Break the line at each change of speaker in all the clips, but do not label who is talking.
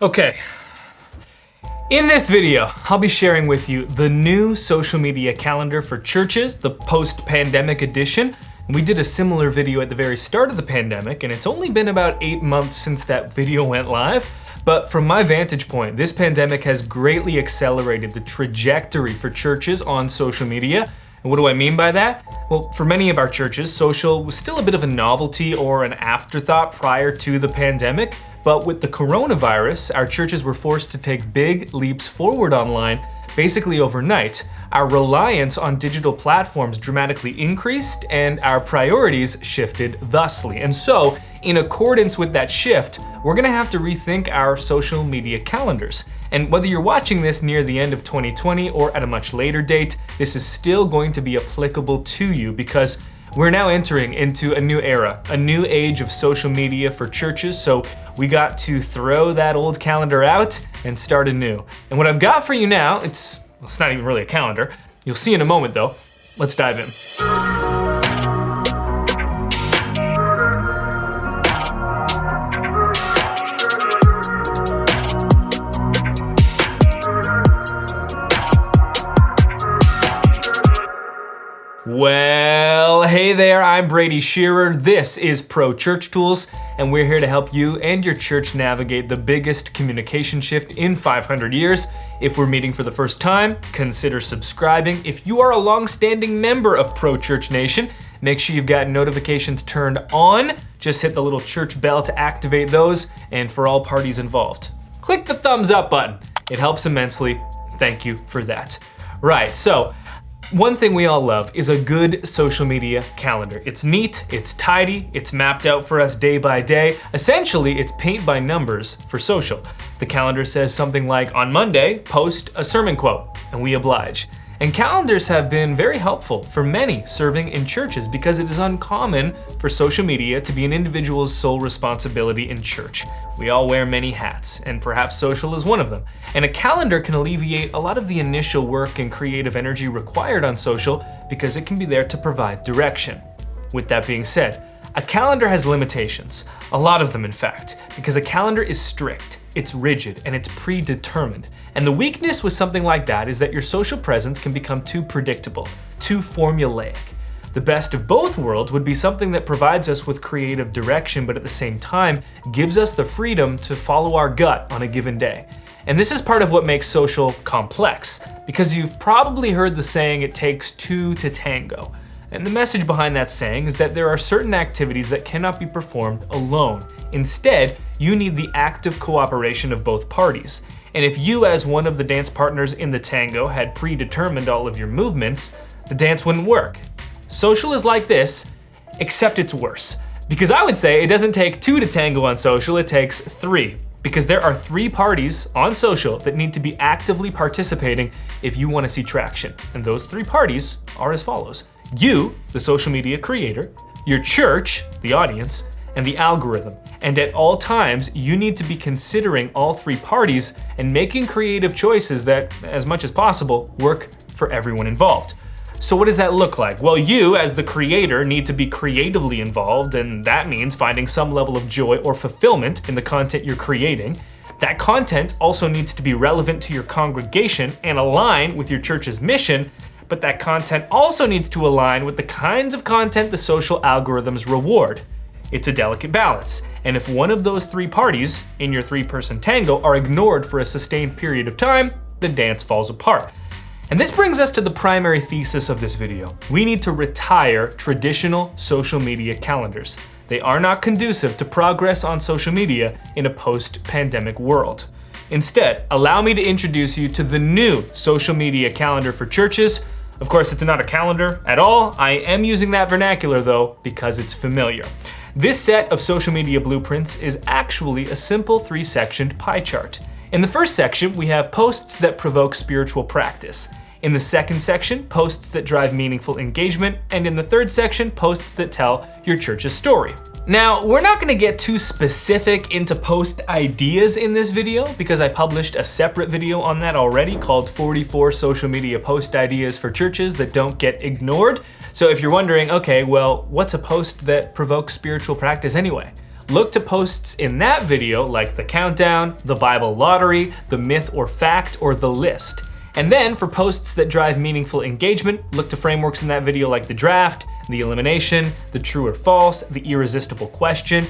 Okay, in this video, I'll be sharing with you the new social media calendar for churches, the post-pandemic edition. We did a similar video at the very start of the pandemic, and it's only been about 8 months since that video went live. But from my vantage point, this pandemic has greatly accelerated the trajectory for churches on social media. And what do I mean by that? Well, for many of our churches, social was still a bit of a novelty or an afterthought prior to the pandemic. But with the coronavirus, our churches were forced to take big leaps forward online basically overnight. Our reliance on digital platforms dramatically increased and our priorities shifted thusly. And so, in accordance with that shift, we're gonna have to rethink our social media calendars. And whether you're watching this near the end of 2020 or at a much later date, this is still going to be applicable to you because we're now entering into a new era, a new age of social media for churches, so we got to throw that old calendar out and start anew. And what I've got for you now, it's not even really a calendar. You'll see in a moment though. Let's dive in. Well, hey there, I'm Brady Shearer. This is Pro Church Tools, and we're here to help you and your church navigate the biggest communication shift in 500 years. If we're meeting for the first time, consider subscribing. If you are a long-standing member of Pro Church Nation, make sure you've got notifications turned on. Just hit the little church bell to activate those, and for all parties involved, click the thumbs up button. It helps immensely. Thank you for that. Right, so one thing we all love is a good social media calendar. It's neat, it's tidy, it's mapped out for us day by day. Essentially, it's paint by numbers for social. The calendar says something like, on Monday, post a sermon quote, and we oblige. And calendars have been very helpful for many serving in churches because it is uncommon for social media to be an individual's sole responsibility in church. We all wear many hats, and perhaps social is one of them. And a calendar can alleviate a lot of the initial work and creative energy required on social because it can be there to provide direction. With that being said, a calendar has limitations, a lot of them in fact, because a calendar is strict, it's rigid, and it's predetermined. And the weakness with something like that is that your social presence can become too predictable, too formulaic. The best of both worlds would be something that provides us with creative direction, but at the same time gives us the freedom to follow our gut on a given day. And this is part of what makes social complex, because you've probably heard the saying, it takes two to tango. And the message behind that saying is that there are certain activities that cannot be performed alone. Instead, you need the active cooperation of both parties. And if you, as one of the dance partners in the tango, had predetermined all of your movements, the dance wouldn't work. Social is like this, except it's worse. Because I would say it doesn't take two to tango on social, it takes three. Because there are three parties on social that need to be actively participating if you want to see traction. And those three parties are as follows. You, the social media creator, your church, the audience, and the algorithm. And at all times, you need to be considering all three parties and making creative choices that, as much as possible, work for everyone involved. So what does that look like? Well, you, as the creator, need to be creatively involved, and that means finding some level of joy or fulfillment in the content you're creating. That content also needs to be relevant to your congregation and align with your church's mission, but that content also needs to align with the kinds of content the social algorithms reward. It's a delicate balance, and if one of those three parties in your three-person tango are ignored for a sustained period of time, the dance falls apart. And this brings us to the primary thesis of this video. We need to retire traditional social media calendars. They are not conducive to progress on social media in a post-pandemic world. Instead, allow me to introduce you to the new social media calendar for churches. Of course, it's not a calendar at all. I am using that vernacular though, because it's familiar. This set of social media blueprints is actually a simple 3-sectioned pie chart. In the first section, we have posts that provoke spiritual practice. In the second section, posts that drive meaningful engagement. And in the third section, posts that tell your church's story. Now, we're not gonna get too specific into post ideas in this video because I published a separate video on that already called 44 Social Media Post Ideas for Churches That Don't Get Ignored. So if you're wondering, okay, well, what's a post that provokes spiritual practice anyway? look to posts in that video like the countdown, the Bible lottery, the myth or fact, or the list. And then for posts that drive meaningful engagement, look to frameworks in that video like the draft, the elimination, the true or false, the irresistible question.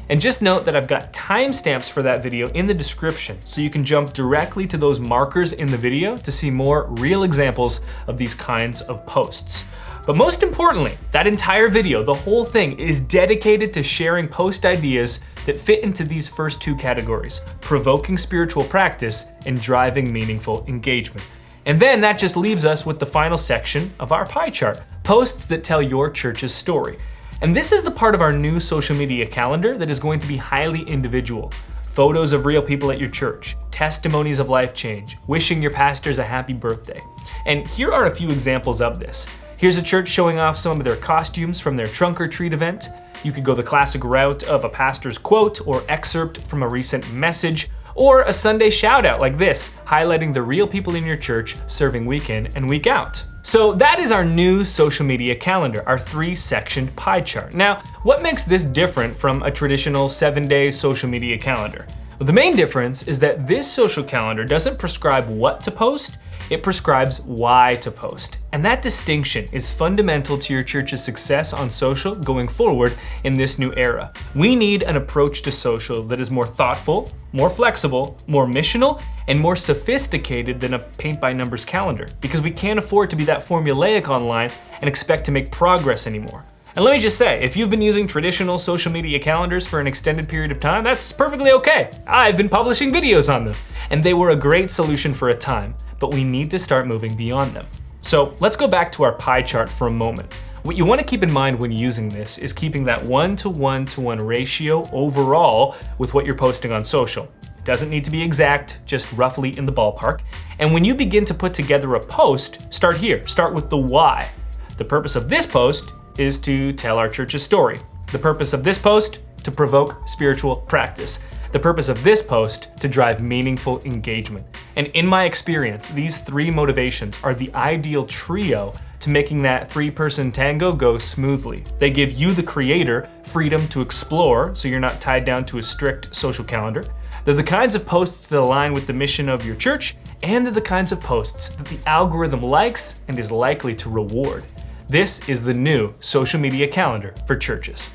And just note that I've got timestamps for that video in the description, so you can jump directly to those markers in the video to see more real examples of these kinds of posts. But most importantly, that entire video, the whole thing, is dedicated to sharing post ideas that fit into these first two categories: provoking spiritual practice and driving meaningful engagement. And then that just leaves us with the final section of our pie chart: posts that tell your church's story. And this is the part of our new social media calendar that is going to be highly individual. Photos of real people at your church, testimonies of life change, wishing your pastors a happy birthday. And here are a few examples of this. Here's a church showing off some of their costumes from their trunk or treat event. You could go the classic route of a pastor's quote or excerpt from a recent message, or a Sunday shout out like this, highlighting the real people in your church serving week in and week out. So that is our new social media calendar, our 3-sectioned pie chart. Now, what makes this different from a traditional 7-day social media calendar? Well, the main difference is that this social calendar doesn't prescribe what to post, it prescribes why to post. And that distinction is fundamental to your church's success on social going forward in this new era. We need an approach to social that is more thoughtful, more flexible, more missional, and more sophisticated than a paint-by-numbers calendar, because we can't afford to be that formulaic online and expect to make progress anymore. And let me just say, if you've been using traditional social media calendars for an extended period of time, that's perfectly okay. I've been publishing videos on them, and they were a great solution for a time, but we need to start moving beyond them. So let's go back to our pie chart for a moment. What you want to keep in mind when using this is keeping that 1-to-1-to-1 ratio overall with what you're posting on social. It doesn't need to be exact, just roughly in the ballpark. And when you begin to put together a post, start here. Start with the why. The purpose of this post is to tell our church's story. The purpose of this post, to provoke spiritual practice. The purpose of this post, to drive meaningful engagement. And in my experience, these 3 motivations are the ideal trio to making that 3-person tango go smoothly. They give you, the creator, freedom to explore, so you're not tied down to a strict social calendar. They're the kinds of posts that align with the mission of your church, and they're the kinds of posts that the algorithm likes and is likely to reward. This is the new social media calendar for churches.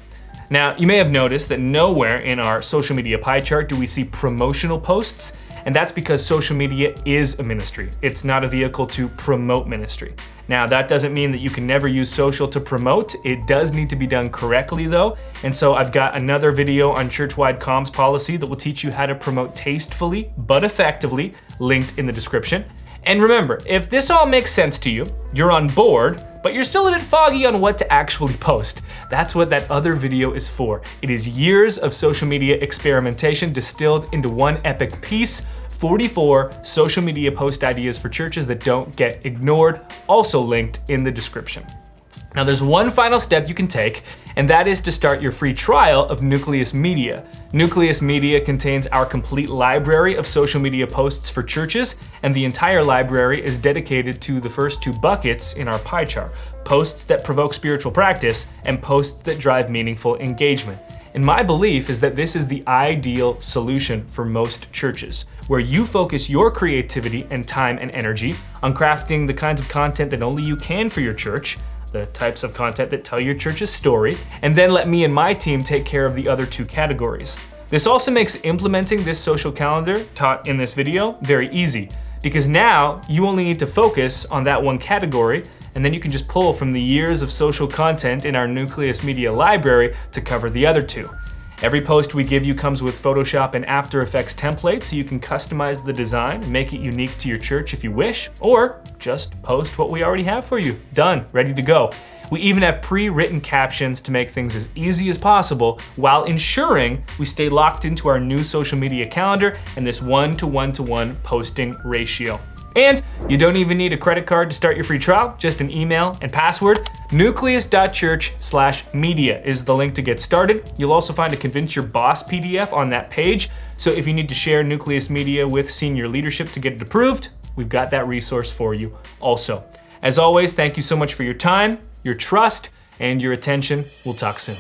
Now, you may have noticed that nowhere in our social media pie chart do we see promotional posts, and that's because social media is a ministry. It's not a vehicle to promote ministry. Now, that doesn't mean that you can never use social to promote. It does need to be done correctly though, and so I've got another video on church-wide comms policy that will teach you how to promote tastefully but effectively, linked in the description. And remember, if this all makes sense to you, you're on board, but you're still a bit foggy on what to actually post, that's what that other video is for. It is years of social media experimentation distilled into one epic piece, 44 social media post ideas for churches that don't get ignored, also linked in the description. Now there's one final step you can take, and that is to start your free trial of Nucleus Media. Nucleus Media contains our complete library of social media posts for churches, and the entire library is dedicated to the first 2 buckets in our pie chart: posts that provoke spiritual practice and posts that drive meaningful engagement. And my belief is that this is the ideal solution for most churches, where you focus your creativity and time and energy on crafting the kinds of content that only you can for your church, the types of content that tell your church's story, and then let me and my team take care of the other 2 categories. This also makes implementing this social calendar taught in this video very easy, because now you only need to focus on that one category, and then you can just pull from the years of social content in our Nucleus Media library to cover the other 2. Every post we give you comes with Photoshop and After Effects templates, so you can customize the design and make it unique to your church if you wish, or just post what we already have for you. Done, ready to go. We even have pre-written captions to make things as easy as possible while ensuring we stay locked into our new social media calendar and this 1-to-1-to-1 posting ratio. And you don't even need a credit card to start your free trial, just an email and password. Nucleus.church/media is the link to get started. You'll also find a Convince Your Boss PDF on that page. So if you need to share Nucleus Media with senior leadership to get it approved, we've got that resource for you also. As always, thank you so much for your time, your trust, and your attention. We'll talk soon.